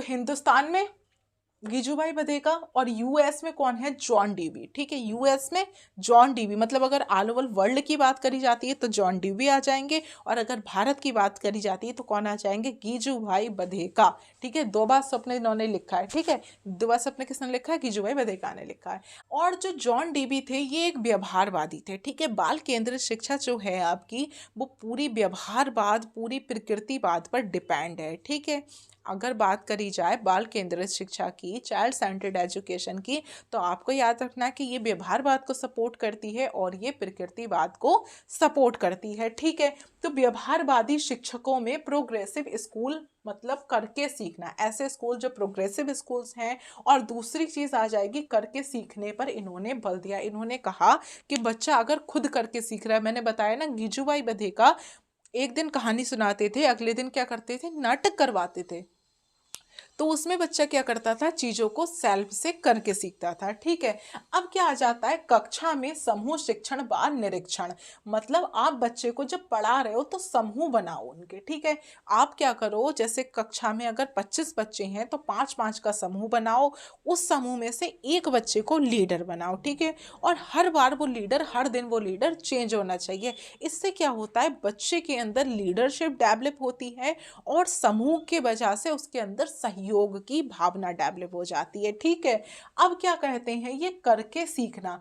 हिंदुस्तान में गिजुभाई बधेका और यूएस में कौन है, जॉन डीवी। ठीक है, यूएस में जॉन डीवी, मतलब अगर ऑल ओवर वर्ल्ड की बात करी जाती है तो जॉन डीवी आ जाएंगे, और अगर भारत की बात करी जाती है तो कौन आ जाएंगे, गिजुभाई बधेका। ठीक है, दो बार स्वप्न इन्होंने लिखा है। ठीक है, दो बार स्वप्न किसने लिखा है, गिजुभाई बधेका ने लिखा है। और जो जॉन डीवी थे ये एक व्यवहारवादी थे। ठीक है, बाल केंद्रित शिक्षा जो है आपकी वो पूरी व्यवहारवाद, पूरी प्रकृतिवाद पर डिपेंड है। ठीक है, अगर बात करी जाए बाल केंद्रित शिक्षा की, चाइल्ड सेंटर्ड एजुकेशन की, तो आपको याद रखना है कि ये व्यवहारवाद को सपोर्ट करती है और ये प्रकृतिवाद को सपोर्ट करती है। ठीक है, तो व्यवहारवादी शिक्षकों में प्रोग्रेसिव स्कूल मतलब करके सीखना, ऐसे स्कूल जो प्रोग्रेसिव स्कूल्स हैं। और दूसरी चीज आ जाएगी करके सीखने पर इन्होंने बल दिया। इन्होंने कहा कि बच्चा अगर खुद करके सीख रहा है, मैंने बताया ना गिजुभाई बधेका एक दिन कहानी सुनाते थे, अगले दिन क्या करते थे, नाटक करवाते थे। तो उसमें बच्चा क्या करता था, चीजों को सेल्फ से करके सीखता था। ठीक है, अब क्या आ जाता है, कक्षा में समूह शिक्षण व निरीक्षण, मतलब आप बच्चे को जब पढ़ा रहे हो तो समूह बनाओ उनके। ठीक है, आप क्या करो, जैसे कक्षा में अगर 25 बच्चे हैं तो 5-5 का समूह बनाओ, उस समूह में से एक बच्चे को लीडर बनाओ। ठीक है, और हर बार वो लीडर, हर दिन वो लीडर चेंज होना चाहिए। इससे क्या होता है, बच्चे के अंदर लीडरशिप डेवलप होती है और समूह के वजह से उसके अंदर सहयोग की भावना डेवलप हो जाती है। ठीक है, अब क्या कहते हैं, ये करके सीखना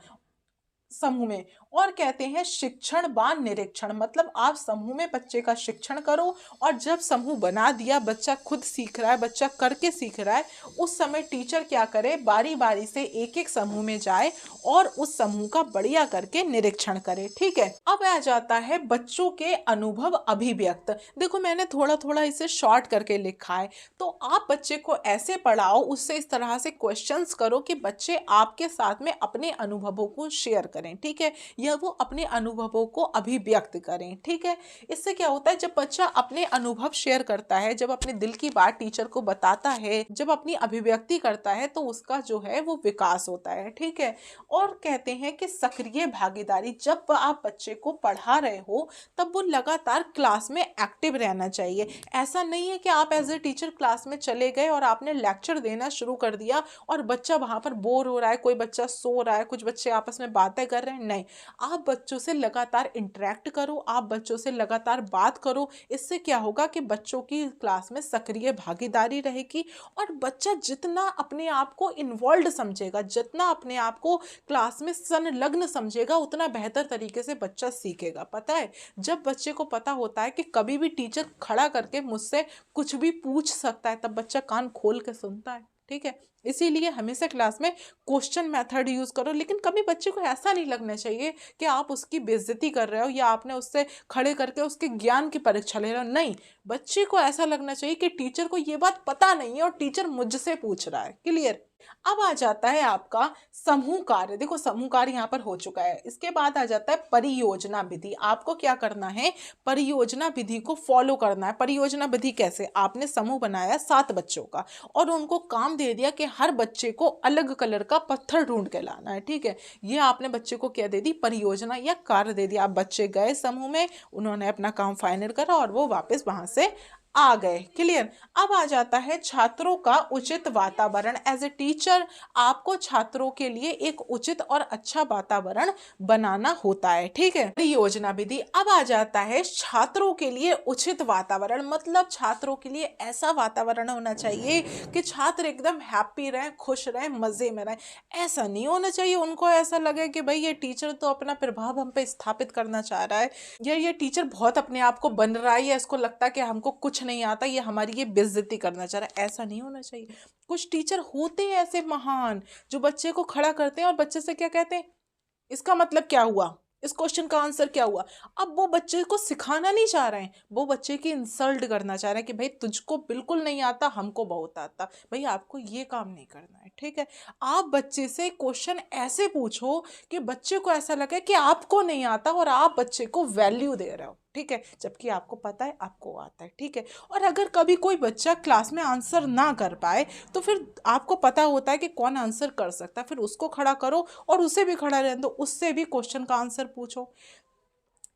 समूह में, और कहते हैं शिक्षण व निरीक्षण, मतलब आप समूह में बच्चे का शिक्षण करो, और जब समूह बना दिया, बच्चा खुद सीख रहा है, बच्चा करके सीख रहा है, उस समय टीचर क्या करे, बारी बारी से एक एक समूह में जाए और उस समूह का बढ़िया करके निरीक्षण करे। ठीक है, अब आ जाता है बच्चों के अनुभव अभिव्यक्त। देखो मैंने थोड़ा थोड़ा इसे शॉर्ट करके लिखा है, तो आप बच्चे को ऐसे पढ़ाओ, उससे इस तरह से क्वेश्चंस करो कि बच्चे आपके साथ में अपने अनुभवों को शेयर करें। ठीक है, या वो अपने अनुभवों को अभिव्यक्त करें। ठीक है, इससे क्या होता है, जब बच्चा अपने अनुभव शेयर करता है, जब अपने दिल की बात टीचर को बताता है, जब अपनी अभिव्यक्ति करता है, तो उसका जो है वो विकास होता है। ठीक है, और कहते हैं कि सक्रिय भागीदारी, जब आप बच्चे को पढ़ा रहे हो तब वो लगातार क्लास में एक्टिव रहना चाहिए। ऐसा नहीं है कि आप एज ए टीचर क्लास में चले गए और आपने लेक्चर देना शुरू कर दिया और बच्चा वहां पर बोर हो रहा है, कोई बच्चा सो रहा है, कुछ बच्चे आपस में बातें कर रहे हैं। नहीं, आप बच्चों से लगातार इंटरेक्ट करो, आप बच्चों से लगातार बात करो। इससे क्या होगा कि बच्चों की क्लास में सक्रिय भागीदारी रहेगी, और बच्चा जितना अपने आप को इन्वॉल्व समझेगा, जितना अपने आप को क्लास में संलग्न समझेगा, उतना बेहतर तरीके से बच्चा सीखेगा। पता है, जब बच्चे को पता होता है कि कभी भी टीचर खड़ा करके मुझसे कुछ भी पूछ सकता है, तब बच्चा कान खोल के सुनता है। ठीक है, इसीलिए हमेशा क्लास में क्वेश्चन मेथड यूज करो, लेकिन कभी बच्चे को ऐसा नहीं लगना चाहिए कि आप उसकी बेइज्जती कर रहे हो या आपने उससे खड़े करके उसके ज्ञान की परीक्षा ले रहे हो। नहीं, बच्चे को ऐसा लगना चाहिए कि टीचर को ये बात पता नहीं है और टीचर मुझसे पूछ रहा है। क्लियर। अब आ जाता है आपका समूह कार्य। देखो समूह कार्य यहाँ पर हो चुका है, इसके बाद आ जाता है परियोजना विधि। आपको क्या करना है, परियोजना विधि को फॉलो करना है। परियोजना विधि कैसे, आपने समूह बनाया 7 बच्चों का और उनको काम दे दिया कि हर बच्चे को अलग कलर का पत्थर ढूंढ के लाना है। ठीक है, ये आपने बच्चे को क्या दे दी, परियोजना या कार्य दे दिया। आप बच्चे गए समूह में, उन्होंने अपना काम फाइनल करा और वो वापस वहां से आ गए। क्लियर। अब आ जाता है छात्रों का उचित वातावरण। एज ए टीचर आपको छात्रों के लिए एक उचित और अच्छा वातावरण बनाना होता है। ठीक है, परियोजना विधि। अब आ जाता है छात्रों के लिए उचित वातावरण, मतलब छात्रों के लिए ऐसा वातावरण होना चाहिए कि छात्र एकदम हैप्पी रहे, खुश रहे, मजे में रहे। ऐसा नहीं होना चाहिए उनको ऐसा लगे कि भाई ये टीचर तो अपना प्रभाव हम पे स्थापित करना चाह रहा है, या ये टीचर बहुत अपने आप को बन रहा है, या इसको लगता है कि हमको कुछ नहीं आता, ये हमारी ये बेइज्जती करना चाह रहा है। ऐसा नहीं होना चाहिए। कुछ टीचर होते हैं ऐसे महान जो बच्चे को खड़ा करते हैं और बच्चे से क्या कहते हैं, इसका मतलब क्या हुआ, इस क्वेश्चन का आंसर क्या हुआ। अब वो बच्चे को सिखाना नहीं चाह रहे हैं, वो बच्चे की इंसल्ट करना चाह रहे हैं कि भाई तुझको बिल्कुल नहीं आता, हमको बहुत आता, भाई आपको ये काम नहीं करना है। ठीक है, आप बच्चे से क्वेश्चन ऐसे पूछो कि बच्चे को ऐसा लगे कि आपको नहीं आता और आप बच्चे को वैल्यू दे रहे हो। ठीक है, जबकि आपको पता है आपको आता है। ठीक है, और अगर कभी कोई बच्चा क्लास में आंसर ना कर पाए तो फिर आपको पता होता है कि कौन आंसर कर सकता है, फिर उसको खड़ा करो और उसे भी खड़ा रहने दो, उससे भी क्वेश्चन का आंसर पूछो।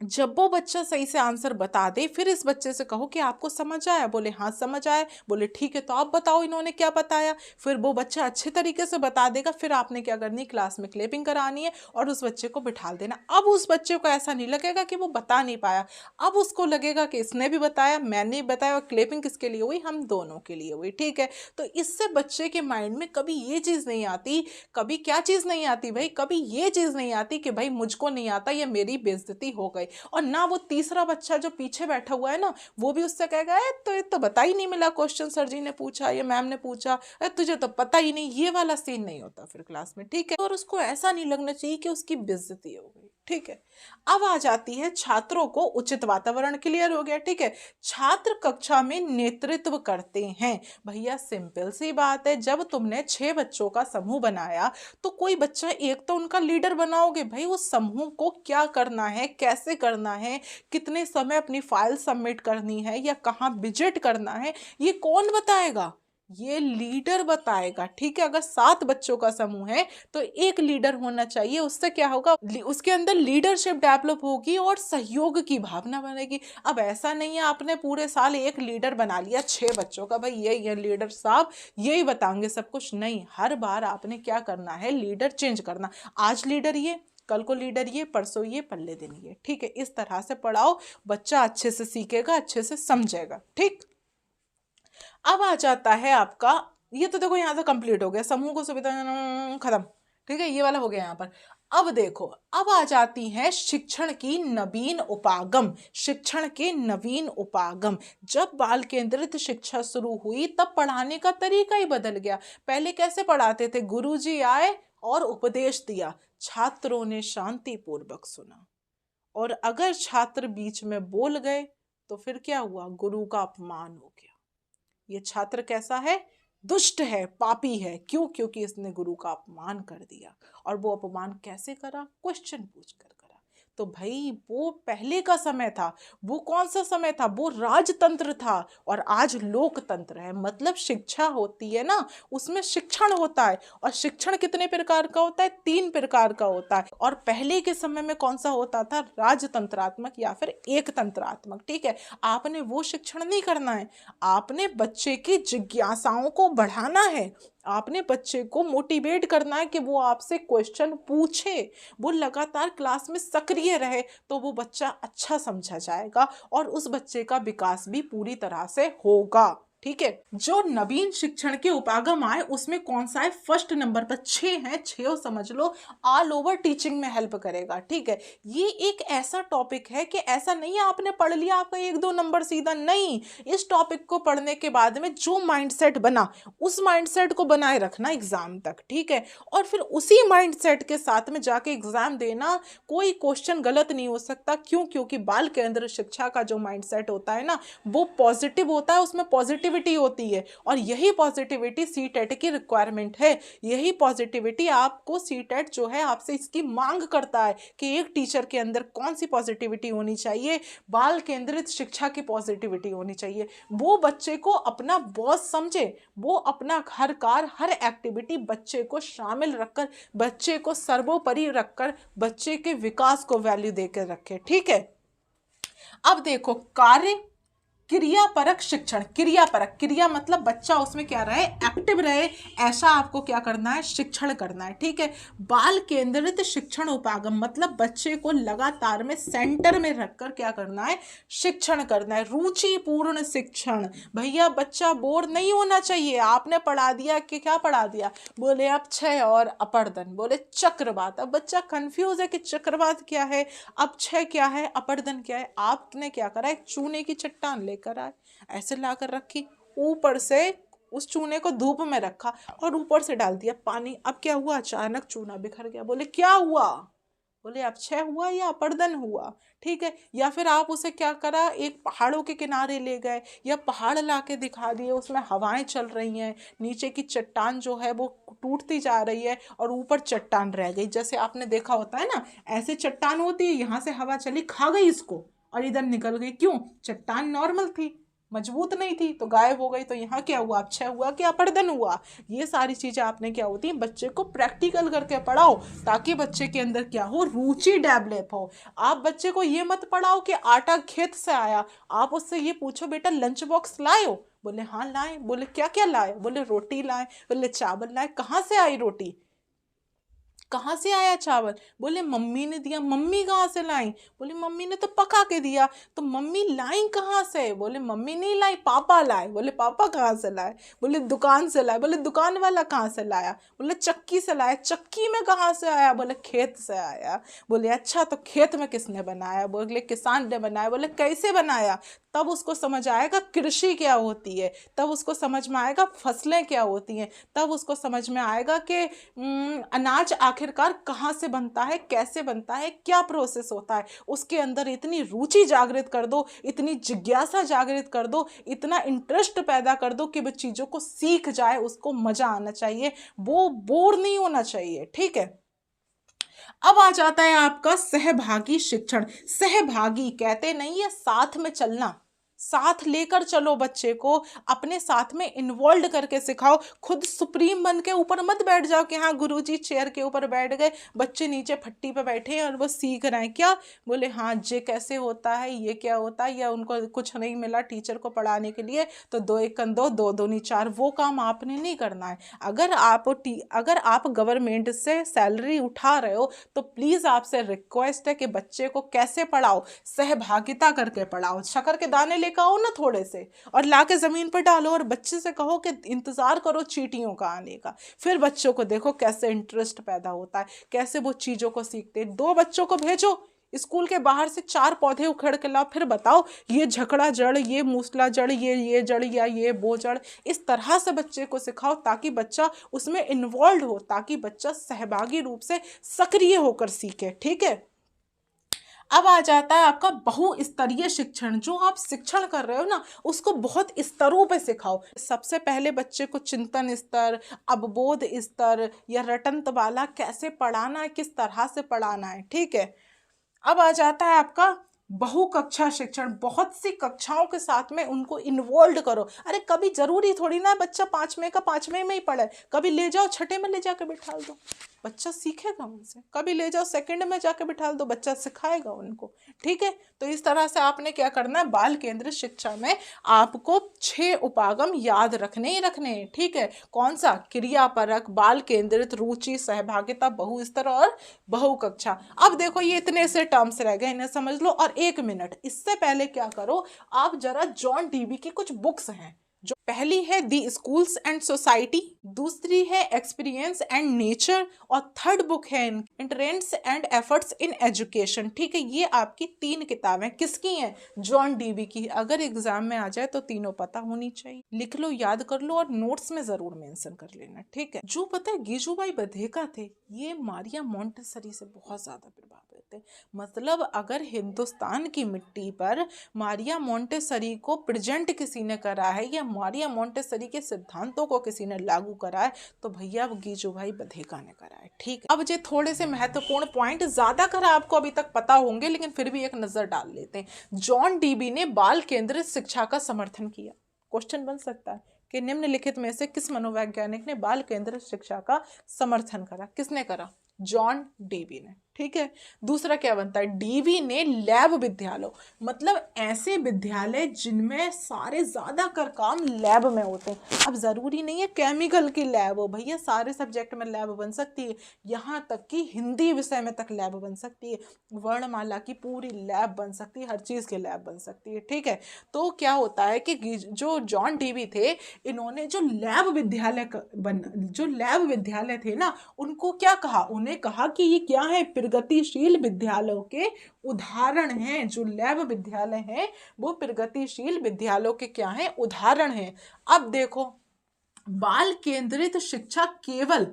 जब वो बच्चा सही से आंसर बता दे फिर इस बच्चे से कहो कि आपको समझ आया, बोले हाँ समझ आया, बोले ठीक है तो आप बताओ इन्होंने क्या बताया। फिर वो बच्चा अच्छे तरीके से बता देगा, फिर आपने क्या करनी, क्लास में क्लैपिंग करानी है और उस बच्चे को बिठा देना। अब उस बच्चे को ऐसा नहीं लगेगा कि वो बता नहीं पाया, अब उसको लगेगा कि इसने भी बताया मैंने भी बताया, और क्लैपिंग किसके लिए हुई, हम दोनों के लिए हुई, ठीक है। तो इससे बच्चे के माइंड में कभी ये चीज़ नहीं आती, कभी क्या चीज़ नहीं आती भाई, कभी ये चीज़ नहीं आती कि भाई मुझको नहीं आता, ये मेरी बेइज्जती हो गई। और ना वो तीसरा बच्चा जो पीछे बैठा हुआ है ना, वो भी उससे कहेगा तो ये तो बता ही नहीं मिला, क्वेश्चन सर जी ने पूछा, ये मैम ने पूछा, अरे तुझे तो पता ही नहीं। ये वाला सीन नहीं होता फिर क्लास में, ठीक है। और उसको ऐसा नहीं लगना चाहिए कि उसकी बेइज्जती हो गई, ठीक है। अब आ जाती है छात्रों को उचित वातावरण, क्लियर हो गया, ठीक है। छात्र कक्षा में नेतृत्व करते हैं। भैया सिंपल सी बात है, जब तुमने 6 बच्चों का समूह बनाया तो कोई बच्चा एक तो उनका लीडर बनाओगे। भाई उस समूह को क्या करना है, कैसे करना है, कितने समय अपनी फाइल सबमिट करनी है या कहाँ विजिट करना है, ये कौन बताएगा, ये लीडर बताएगा, ठीक है। अगर 7 बच्चों का समूह है तो एक लीडर होना चाहिए, उससे क्या होगा, उसके अंदर लीडरशिप डेवलप होगी और सहयोग की भावना बनेगी। अब ऐसा नहीं है आपने पूरे साल एक लीडर बना लिया 6 बच्चों का, भाई ये लीडर साहब यही बताएंगे सब कुछ, नहीं। हर बार आपने क्या करना है, लीडर चेंज करना। आज लीडर ये, कल को लीडर ये, परसों ये, पल्ले दिन ये, ठीक है। इस तरह से पढ़ाओ, बच्चा अच्छे से सीखेगा, अच्छे से समझेगा, ठीक। अब आ जाता है आपका, ये तो देखो यहाँ से कंप्लीट हो गया, समूह को सुविधा खत्म, ठीक है, ये वाला हो गया यहाँ पर। अब देखो, अब आ जाती है शिक्षण की नवीन उपागम, शिक्षण के नवीन उपागम। जब बाल केंद्रित शिक्षा शुरू हुई तब पढ़ाने का तरीका ही बदल गया। पहले कैसे पढ़ाते थे, गुरुजी आए और उपदेश दिया, छात्रों ने शांतिपूर्वक सुना, और अगर छात्र बीच में बोल गए तो फिर क्या हुआ, गुरु का अपमान हो गया। ये छात्र कैसा है, दुष्ट है, पापी है, क्यों, क्योंकि इसने गुरु का अपमान कर दिया। और वो अपमान कैसे करा, क्वेश्चन पूछ कर करा। तो भाई वो पहले का समय था, वो कौन सा समय था, वो राजतंत्र था, और आज लोकतंत्र है। मतलब शिक्षा होती है ना, उसमें शिक्षण होता है, और शिक्षण कितने प्रकार का होता है, 3 प्रकार का होता है। और पहले के समय में कौन सा होता था, राजतंत्रात्मक या फिर एक तंत्रात्मक, ठीक है। आपने वो शिक्षण नहीं करना है, आपने बच्चे की जिज्ञासाओं को बढ़ाना है, आपने बच्चे को मोटिवेट करना है कि वो आपसे क्वेश्चन पूछे, वो लगातार क्लास में सक्रिय रहे, तो वो बच्चा अच्छा समझा जाएगा और उस बच्चे का विकास भी पूरी तरह से होगा, ठीक है। जो नवीन शिक्षण के उपागम आए उसमें कौन सा है, फर्स्ट नंबर पर 6 है, 6 समझ लो, ऑल ओवर टीचिंग में हेल्प करेगा, ठीक है। ये एक ऐसा टॉपिक है कि ऐसा नहीं है आपने पढ़ लिया आपका 1-2 नंबर सीधा, नहीं। इस टॉपिक को पढ़ने के बाद में जो माइंडसेट बना, उस माइंडसेट को बनाए रखना एग्जाम तक, ठीक है। और फिर उसी माइंडसेट के साथ में जाके एग्जाम देना, कोई क्वेश्चन गलत नहीं हो सकता, क्यों, क्योंकि बाल केंद्र शिक्षा का जो माइंडसेट होता है ना, वो पॉजिटिव होता है, उसमें पॉजिटिविटी होती है, और यही पॉजिटिविटी सीटेट की रिक्वायरमेंट है। यही पॉजिटिविटी आपको सीटेट जो है आपसे इसकी मांग करता है कि एक टीचर के अंदर कौन सी पॉजिटिविटी होनी चाहिए, बाल केंद्रित शिक्षा की पॉजिटिविटी होनी चाहिए। वो बच्चे को अपना बॉस समझे, वो अपना हर कार्य, हर एक्टिविटी बच्चे को शामिल रखकर, बच्चे को सर्वोपरि रखकर, बच्चे के विकास को वैल्यू देकर रखे, ठीक है। अब देखो, कार्य क्रियापरक शिक्षण, क्रियापरक, क्रिया मतलब बच्चा उसमें क्या रहे, एक्टिव रहे, ऐसा आपको क्या करना है, शिक्षण करना है, ठीक है। बाल केंद्रित शिक्षण उपागम मतलब बच्चे को लगातार में सेंटर में रखकर क्या करना है, शिक्षण करना है। रुचिपूर्ण शिक्षण, भैया बच्चा बोर नहीं होना चाहिए। आपने पढ़ा दिया कि क्या पढ़ा दिया, बोले अब क्षय और अपर्दन, बोले चक्रवात। अब बच्चा कंफ्यूज है कि चक्रवात क्या है, अब क्षय क्या है, अपर्दन क्या है। आपने क्या करा, एक चूने की चट्टान लेकर आए, ऐसे लाकर रखी, ऊपर से उस चूने को धूप में रखा और ऊपर से डाल दिया पानी। अब क्या हुआ, अचानक चूना बिखर गया। बोले क्या हुआ, बोले अपक्षय हुआ या अपर्दन हुआ, ठीक है। या फिर आप उसे क्या करा, एक पहाड़ों के किनारे ले गए या पहाड़ ला के दिखा दिए, उसमें हवाएं चल रही हैं, नीचे की चट्टान जो है वो टूटती जा रही है और ऊपर चट्टान रह गई। जैसे आपने देखा होता है ना, ऐसे चट्टान होती है, यहाँ से हवा चली खा गई इसको और इधर निकल गई, क्यों, चट्टान नॉर्मल थी, मजबूत नहीं थी तो गायब हो गई। तो यहाँ क्या हुआ, क्षय हुआ कि अपरदन हुआ। ये सारी चीजें आपने क्या होती है, बच्चे को प्रैक्टिकल करके पढ़ाओ ताकि बच्चे के अंदर क्या हो, रुचि डेवलप हो। आप बच्चे को ये मत पढ़ाओ कि आटा खेत से आया, आप उससे ये पूछो बेटा लंच बॉक्स लाए हो, बोले हाँ लाए, बोले क्या क्या लाए, बोले रोटी लाए, बोले चावल लाए, कहाँ से आई रोटी, कहाँ से आया चावल, बोले मम्मी ने दिया, मम्मी कहाँ से लाई, बोले मम्मी ने तो पका के दिया, तो मम्मी लाई कहाँ से, बोले मम्मी नहीं लाई पापा लाए, बोले पापा कहाँ से लाए, बोले दुकान से लाए, बोले दुकान वाला कहाँ से लाया, बोले चक्की से लाया, चक्की में कहाँ से आया, बोले खेत से आया, बोले अच्छा तो खेत में किसने बनाया, बोले किसान ने बनाया, बोले कैसे बनाया, तब उसको समझ आएगा कृषि क्या होती है, तब उसको समझ में आएगा फसलें क्या होती हैं, तब उसको समझ में आएगा कि अनाज आखिरकार कहाँ से बनता है, कैसे बनता है, क्या प्रोसेस होता है। उसके अंदर इतनी रुचि जागृत कर दो, इतनी जिज्ञासा जागृत कर दो, इतना इंटरेस्ट पैदा कर दो कि वो चीज़ों को सीख जाए, उसको मजा आना चाहिए, वो बोर नहीं होना चाहिए। ठीक है, अब आ जाता है आपका सहभागी शिक्षण। सहभागी कहते नहीं है साथ में चलना, साथ लेकर चलो बच्चे को, अपने साथ में इन्वॉल्व करके सिखाओ। खुद सुप्रीम बन के ऊपर मत बैठ जाओ कि हाँ गुरुजी चेयर के ऊपर बैठ गए, बच्चे नीचे फट्टी पे बैठे हैं और वो सीख रहे हैं क्या, बोले हाँ जे कैसे होता है, ये क्या होता है, या उनको कुछ नहीं मिला टीचर को पढ़ाने के लिए तो दो एक दो, दो दूनी चार, वो काम आपने नहीं करना है। अगर आप गवर्नमेंट से सैलरी उठा रहे हो तो प्लीज़ आपसे रिक्वेस्ट है कि बच्चे को कैसे पढ़ाओ, सहभागिता करके पढ़ाओ। शक्कर के दाने लेकर आओ ना थोड़े से और लाके जमीन पर डालो और बच्चे से कहो कि इंतजार करो चींटियों का आने का, फिर बच्चों को देखो कैसे इंटरेस्ट पैदा होता है, कैसे वो चीजों को सीखते हैं। 2 बच्चों को भेजो स्कूल के बाहर से 4 पौधे उखड़ के लाओ, फिर बताओ ये झकड़ा जड़, ये मूसला जड़, ये जड़ या ये वो जड़, इस तरह से बच्चे को सिखाओ ताकि बच्चा उसमें इन्वॉल्व हो, ताकि बच्चा सहभागी रूप से सक्रिय होकर सीखे। ठीक है, अब आ जाता है आपका बहुस्तरीय शिक्षण। जो आप शिक्षण कर रहे हो ना उसको बहुत स्तरों पे सिखाओ। सबसे पहले बच्चे को चिंतन स्तर, अवबोध स्तर या रटंत वाला कैसे पढ़ाना है, किस तरह से पढ़ाना है। ठीक है, अब आ जाता है आपका बहुकक्षा शिक्षण। बहुत सी कक्षाओं के साथ में उनको इन्वॉल्व करो। अरे कभी जरूरी थोड़ी ना बच्चा 5वें का 5वें में ही पढ़े, कभी ले जाओ छठे में ले जाकर बिठा दो, बच्चा सीखेगा उनसे। कभी ले जाओ सेकंड में जाकर बिठा दो, बच्चा सिखाएगा उनको। ठीक है, तो इस तरह से आपने क्या करना है, बाल केंद्रित शिक्षा में आपको 6 उपागम याद रखने ही रखने हैं। ठीक है, कौन सा, क्रियापरक, बाल केंद्रित, रुचि, सहभागिता, बहुस्तर और बहुकक्षा। अब देखो ये इतने से टर्म्स रह गए, इन्हें समझ लो। और 1 मिनट इससे पहले क्या करो, आप जरा जॉन डीवी की कुछ बुक्स हैं, जो पहली है दी स्कूल्स एंड सोसाइटी, दूसरी है एक्सपीरियंस एंड नेचर, और थर्ड बुक है इंटरेंट्स एंड एफर्ट्स इन एजुकेशन। ठीक है, ये आपकी 3 किताबें किसकी हैं, जॉन डीवी की। अगर एग्जाम में आ जाए तो तीनों पता होनी चाहिए, लिख लो, याद कर लो और नोट्स में जरूर मेंशन कर लेना। ठीक है, जो पता है गिजुभाई बधेका थे, ये मारिया मोंटेसरी से बहुत ज्यादा प्रभावित थे। मतलब अगर हिंदुस्तान की मिट्टी पर मारिया मोंटेसरी को प्रेजेंट किसी ने करा है या मारिया मोंटेसरी के सिद्धांतों को किसी ने लागू करा है तो भैया वो गिजुभाई बधेका ने करा है। ठीक है, अब ये थोड़े से महत्वपूर्ण पॉइंट, ज्यादा कर आपको अभी तक पता होंगे लेकिन फिर भी एक नजर डाल लेते हैं। जॉन डीवी ने बाल केंद्रित शिक्षा का समर्थन किया। क्वेश्चन बन सकता है कि निम्नलिखित में से किस मनोवैज्ञानिक ने बाल केंद्रित शिक्षा का समर्थन करा, किसने करा, जॉन डीवी ने। ठीक है, दूसरा क्या बनता है, डीवी ने लैब विद्यालय, मतलब ऐसे विद्यालय जिनमें सारे ज्यादा कर काम लैब में होते हैं। अब जरूरी नहीं है केमिकल की लैब हो भैया, सारे सब्जेक्ट में लैब बन सकती है, यहाँ तक कि हिंदी विषय में तक लैब बन सकती है, वर्णमाला की पूरी लैब बन सकती है, हर चीज की लैब बन सकती है। ठीक है, तो क्या होता है कि जो जॉन डीवी थे, इन्होंने जो लैब विद्यालय थे ना, उनको क्या कहा, उन्हें कहा कि ये क्या है, प्रगतिशील विद्यालयों के उदाहरण हैं। जो लैब विद्यालय हैं वो प्रगतिशील विद्यालयों के क्या हैं, उदाहरण हैं। अब देखो, बाल केंद्रित शिक्षा केवल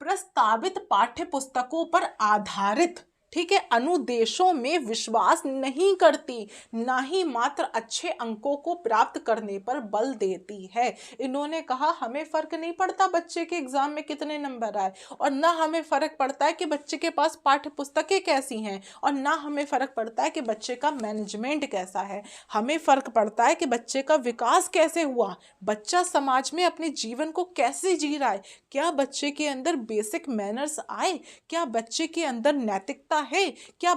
प्रस्तावित पाठ्य पुस्तकों पर आधारित, ठीक है, अनुदेशों में विश्वास नहीं करती, ना ही मात्र अच्छे अंकों को प्राप्त करने पर बल देती है। इन्होंने कहा हमें फर्क नहीं पड़ता बच्चे के एग्जाम में कितने नंबर आए, और ना हमें फर्क पड़ता है कि बच्चे के पास पाठ्य पुस्तकें कैसी हैं, और ना हमें फर्क पड़ता है कि बच्चे का मैनेजमेंट कैसा है। हमें फर्क पड़ता है कि बच्चे का विकास कैसे हुआ, बच्चा समाज में अपने जीवन को कैसे जी रहा है, क्या बच्चे के अंदर बेसिक मैनर्स आए, क्या बच्चे के अंदर नैतिकता है, क्या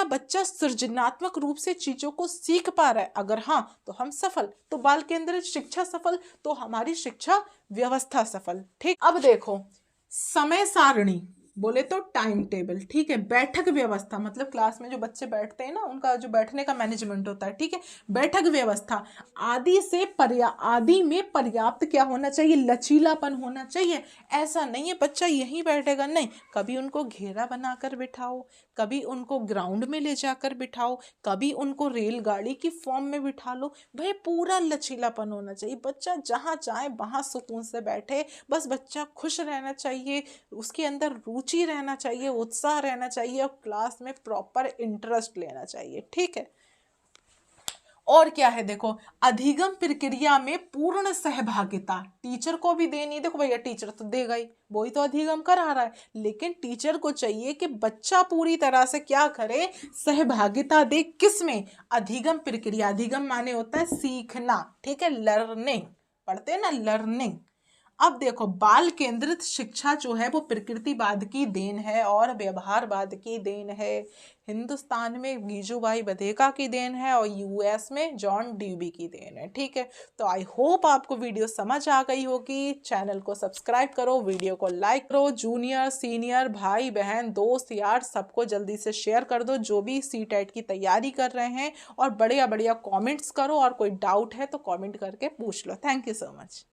बच्चा सृजनात्मक रूप से चीजों को सीख पा रहा है। अगर हाँ तो हम सफल, तो बाल केंद्रित शिक्षा सफल, तो हमारी शिक्षा व्यवस्था सफल। ठीक, अब देखो समय सारणी बोले तो टाइम टेबल, ठीक है, बैठक व्यवस्था मतलब क्लास में जो बच्चे बैठते हैं ना, उनका जो बैठने का मैनेजमेंट होता है, ठीक है, बैठक व्यवस्था आदि में पर्याप्त क्या होना चाहिए, लचीलापन होना चाहिए। ऐसा नहीं है बच्चा यहीं बैठेगा, नहीं, कभी उनको घेरा बनाकर बिठाओ, कभी उनको ग्राउंड में ले जाकर बिठाओ, कभी उनको रेलगाड़ी की फॉर्म में बिठा लो। भाई पूरा लचीलापन होना चाहिए, बच्चा जहाँ चाहे वहाँ सुकून से बैठे, बस बच्चा खुश रहना चाहिए, उसके अंदर रुचि रहना चाहिए, उत्साह रहना चाहिए, और क्लास में प्रॉपर इंटरेस्ट लेना चाहिए। ठीक है, और क्या है देखो, अधिगम प्रक्रिया में पूर्ण सहभागिता टीचर को भी देनी। देखो भैया टीचर तो देगा ही, वही तो अधिगम करा रहा है, लेकिन टीचर को चाहिए कि बच्चा पूरी तरह से क्या करे, सहभागिता दे। किसमें, अधिगम प्रक्रिया, अधिगम माने होता है सीखना, ठीक है, लर्निंग, पढ़ते हैं ना लर्निंग। अब देखो बाल केंद्रित शिक्षा जो है वो प्रकृतिवाद की देन है और व्यवहारवाद की देन है। हिंदुस्तान में गीजूभाई बधेका की देन है और यूएस में जॉन ड्यूबी की देन है। ठीक है, तो आई होप आपको वीडियो समझ आ गई होगी। चैनल को सब्सक्राइब करो, वीडियो को लाइक करो, जूनियर सीनियर भाई बहन दोस्त यार सबको जल्दी से शेयर कर दो जो भी सीटेट की तैयारी कर रहे हैं, और बढ़िया बढ़िया कॉमेंट्स करो, और कोई डाउट है तो कॉमेंट करके पूछ लो। Thank you so much.